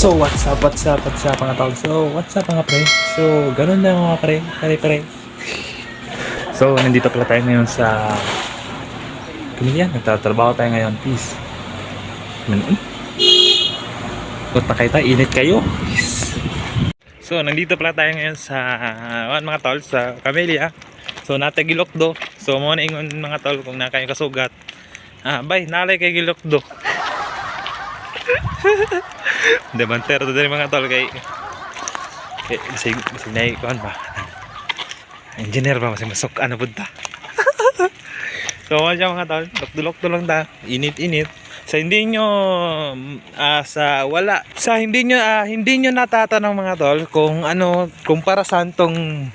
So what's up mga tol? So what's up mga pre? So ganun na mga pre. So nandito pala tayo ngayon sa Pamilya, nagtatrabaho tayo ngayon. Peace. Punta kayo tayo, init kayo. Peace. So nandito pala tayo ngayon sa mga tol sa Pamilya. So natagilokdo. So mo na ingon mga tol kung nakay kasugat. Bay, nalay kay gilokdo. Demantero to din mga tol kay bisig naik kuan ba engineer ba masok ano punta. So mga mga tol, dulok lang ta, init sa hindi nyo hindi nyo natatanong mga tol kung ano, kung para saan tong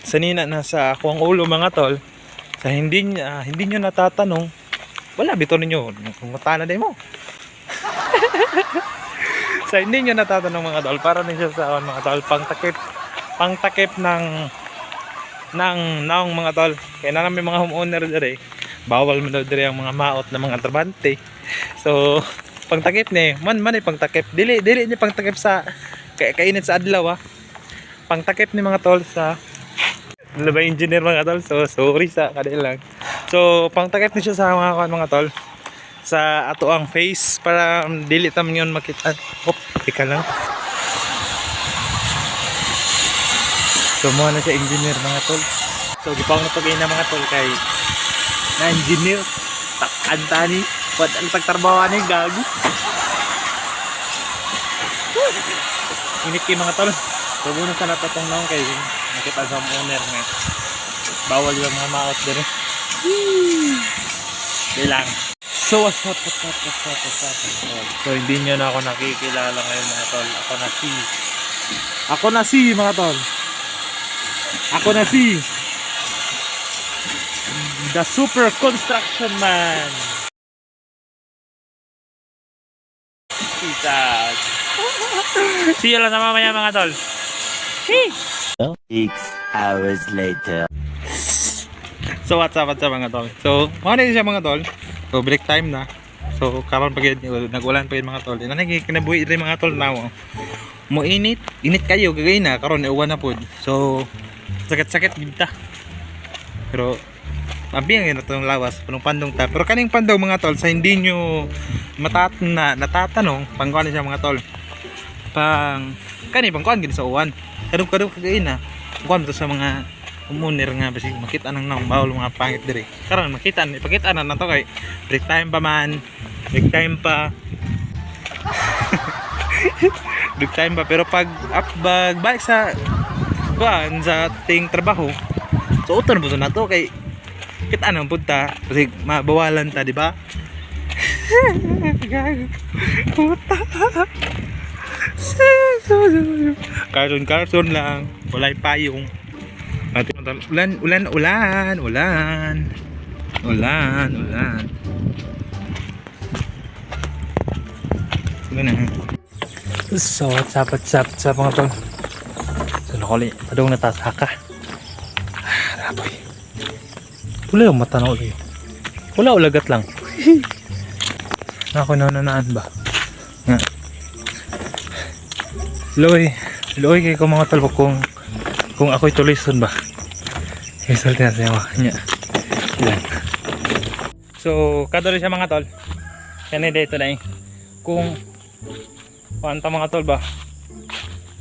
sanina na sa akong ulo mga tol, sa hindi nyo natatanong, wala bito ninyo kung matana din mo. Sa hindi nyo natatanong mga tol, para rin siya sa mga tol pangtakip ng naong mga tol. Kaya na may mga homeowner dire, bawal mo daw dire ang mga maot na mga trabante. So pangtakip ni man pangtakip dili ni pangtakip sa kainit sa adlaw pangtakip ni mga tol sa labay engineer mga tol. So sorry sa kanilang. So pangtakip ni siya sa mga tol sa ato ang face para dili tam yun makita. Tika lang. So mo na siya engineer mga tol. So gipang na pagay na mga tol kay na engineer takantani pad ang pagtrabaho ni gago. Init kay mga tol. So muna sa natatong naon kay nakita sa owner nga bawal yung mga maot dire. Bilang. So what's up? So hindi nyo na ako nakikilala ngayon mga tol. Ako na si mga tol. Ako na si The Super Construction Man. Peace out. See you lang sa mamaya mga tol. 6 hours later. So what's up mga tol? So mga din siya mga tol. So break time na. So karon pag nagulan pa yun mga tol. Kinabuhi rin mga tol na mo init kayo gagay na karon uwan na pod. So sakit gita. Pero abiyang yun itong lawas punong pandong ta. Pero kaning pandong mga tol sa hindi nyo natatanong pangkuan siya mga tol. Pangkuan gid sa uwan. Kadung kagay na. Kuan to sa mga umunir nga basi makita nang naong bawal mga pangit dire. Karon makita na nato kay break time pa man. Break time pa. Break time pa pero pag balik sa kuan sa ting trabaho. So uton po na to kay kita nang punta kasi mabawalan ta di ba? Puta. Cartoon lang, walay payong. Ulan. Sige na. So what's up mga tol. So nakuli, padong natasaka. Raboy. Wala yung mata na ulit. Wala ulagat lang. Ako nanaan ba? Nga. Loy kay ko mga tol kung ako'y tulisun ba. Result na siya niya. Yan. So kadali siya mga tol. Yan dito na kung paanta mga tol ba.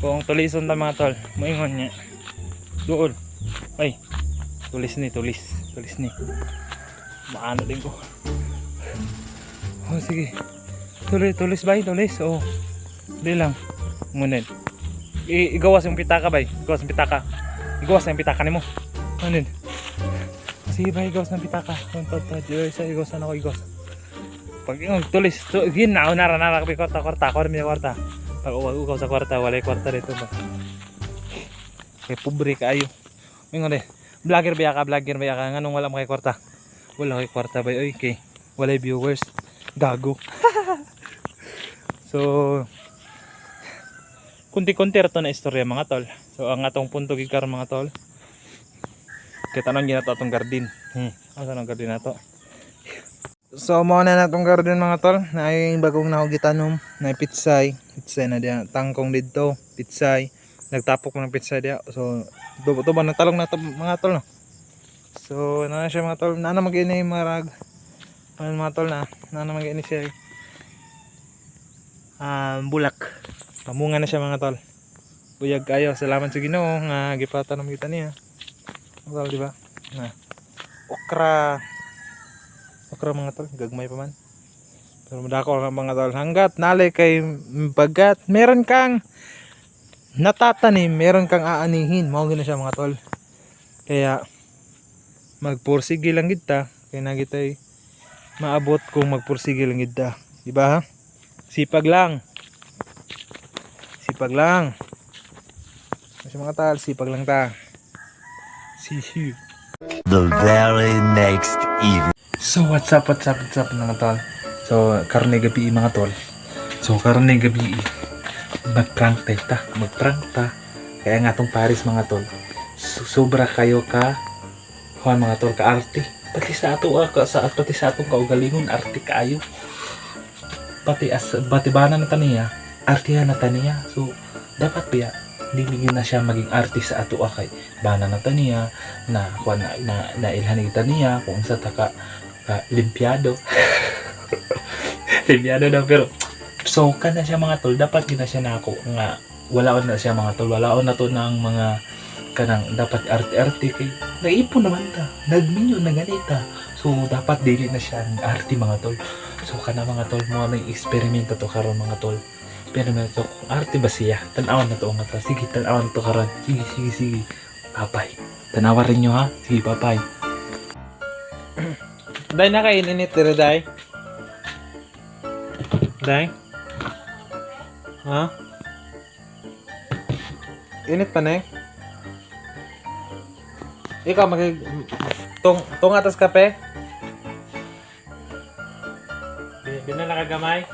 Kung tulisun ta mga tol, moingon niya. Doon. Ay. Tulis ni. Maano din ko. Oh sige. Tulis ba? Tulis. Oh. Di lang. Ngunit. Igawas yung pitaka ba? Igawas yung pitaka nimo. Ano? Sige ba igawas ng pitaka? Igawas na ako igawas. Pag tulis, ginaw nara kami kwarta. Pag ugaw sa kwarta, walay kwarta dito ba? Kay pobre kaayo. Mingon de. Vlogger ba ka? Nganong wala mo kay kwarta? Wala kay kwarta ba? Oy, kay walay viewers. Gago. So kunti-kunti rato na istorya mga tol. So ang atong punto gid karon mga tol. Kita nang ginato atong garden. Asa nang garden nato? So mo na natong garden mga tol, na yung bagong nahugitanum, na pitsay na dia, tangkong dito, pitsay, nagtapok ng pitsay dia. So tubo na talong na mga tol no. So na siya mga tol, na mag-ini marag. Ano mga tol na mag-ini siya. Bulak. Pamunga na siya mga tol. Buyag kayo, salamat sa Ginoo nga gipatanom kita niya. Mga tol, di ba? Na okra mga tol, gagmay pa man. Pero madako ang mga tol, hanggat nalay kay bagat meron kang natatanim, meron kang aanihin, mao gina siya mga tol. Kaya magpursige lang kita, kay na kitay maabot kung magpursige lang kita, di ba? Sipag lang kasi mga tol, sipag lang ta. See you. The very next evening. So what's up mga tol. So karne gabi mga tol. So karne gabi magprank ta. Kaya nga tong Paris mga tol. Sobra kayo ka kuan mga tol, ka arte. Pati sa atong kaugalingon arte kaayo. Pati bana na taniya, artihan na taniya. So dapat biya hindi na siya maging artist sa ato kay bana na taniya na kuan na ilhanig taniya kung sa taka limpyado. Limpyado daw, pero so kana siya mga tol, dapat gina siya nako nga walaon na siya mga tol, walaon na to ng mga kanang dapat arte kay naipon naman ta, nagminyo na ganita. So dapat dili na siya ang arte mga tol. So kana mga tol mo na eksperimento to karon mga tol. Eksperimento kung arte ba siya, tan-awan na to nga ta. Sige, tan-awan to karon. Sige. Papay. Tanawa rin nyo ha. Sige, papay. Day na kain init tira day. Day. Ha? Init pa na eh. Ikaw tong atas kape. Binala ka gamay.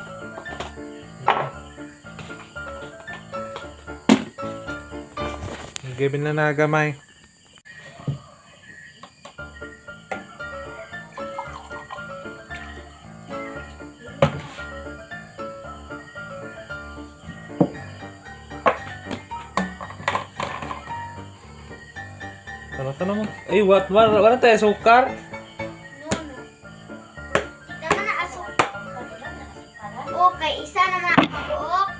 Gibin na nagamay. Tanong mo. Ay, wala tayo sukar. Tama na asukal. Okay, isa naman ang buok.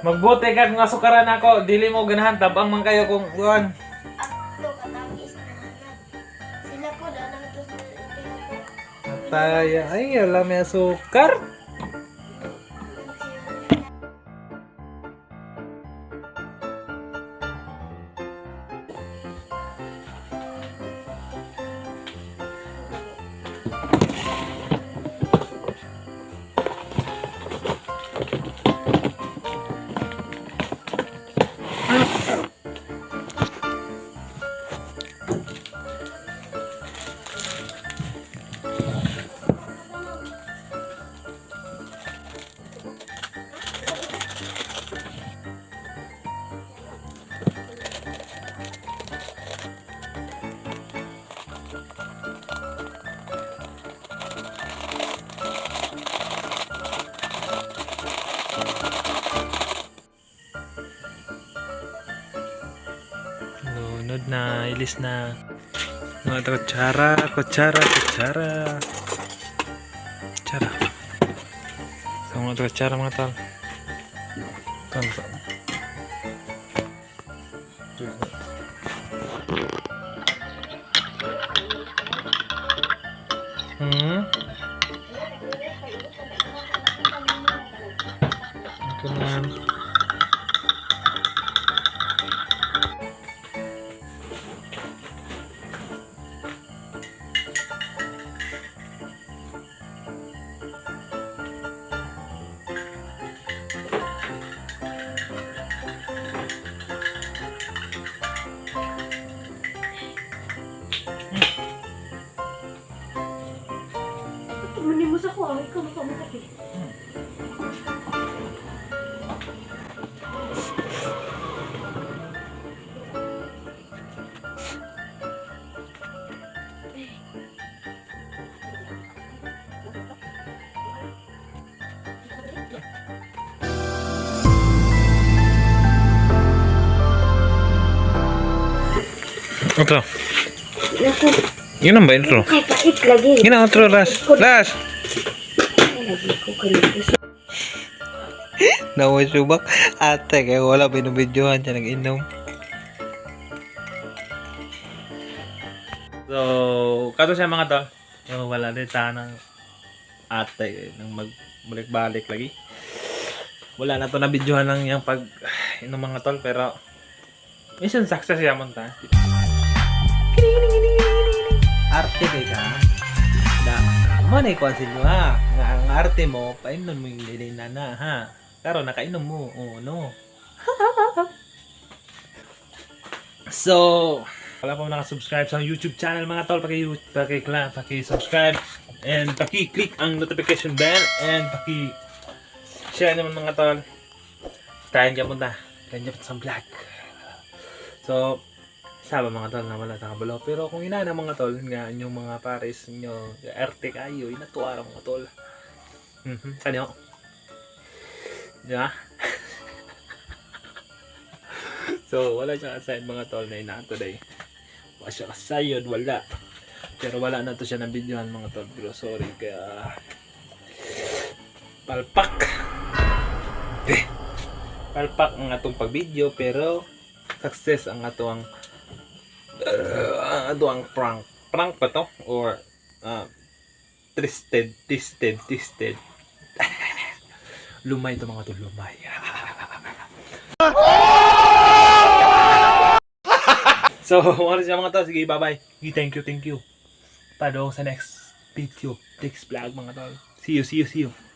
Magbuti ka kung asukaran ako. Dili mo ganahan. Tabang man kayo kung kuhan. Ito katangis na anak. Sila po dalang ito sa pinako. Taya. Ay, alam may asukar. Lunod na, ilis na. Mga kutsara. So mga kutsara mga tal. Ganyan. Manimos ako, ikaw makapit. Outro. Naku, Yun ang ba intro? ay pait lagi. Yun ang outro, Ras. Ras! Ay, lagi ko kanipos. Nawasubak. Ate, kaya wala binubidyohan siya nag-inom. So, kato siya mga tol. Yung wala rin ng ate nang magbalik-balik lagi. Wala na to na videohan ng yung pag inom mga tol, pero mission success siya monta. Arte kay ka. Da, mo na i-consider mo ha. Nga ang arte mo, painom mo yung lilay na na ha. Karo nakainom mo. Oh, no. So, wala pa mo nakasubscribe sa YouTube channel mga tol, paki-subscribe and paki-click ang notification bell and paki-share naman mga tol. Tayo dyan punta. Tayo dyan sa vlog. So, saba mga tol na wala sa kabalo. Pero kung ina na mga tol, nga inyong mga pares nyo, arte kayo, inatuwa lang mga tol. Kanyo? Yeah? So, wala siya kasayod mga tol na ina today. Wala siya kasayod, wala. Pero wala na to siya ng videohan mga tol. Pero sorry, kaya palpak. Palpak ang atong pag-video, pero success ang atong prank. Prank pa to? Or twisted. Lumay to mga tol, lumay. So, ano siya mga tol? Sige, bye-bye. Thank you. Tado sa next video, next vlog mga tol. See you.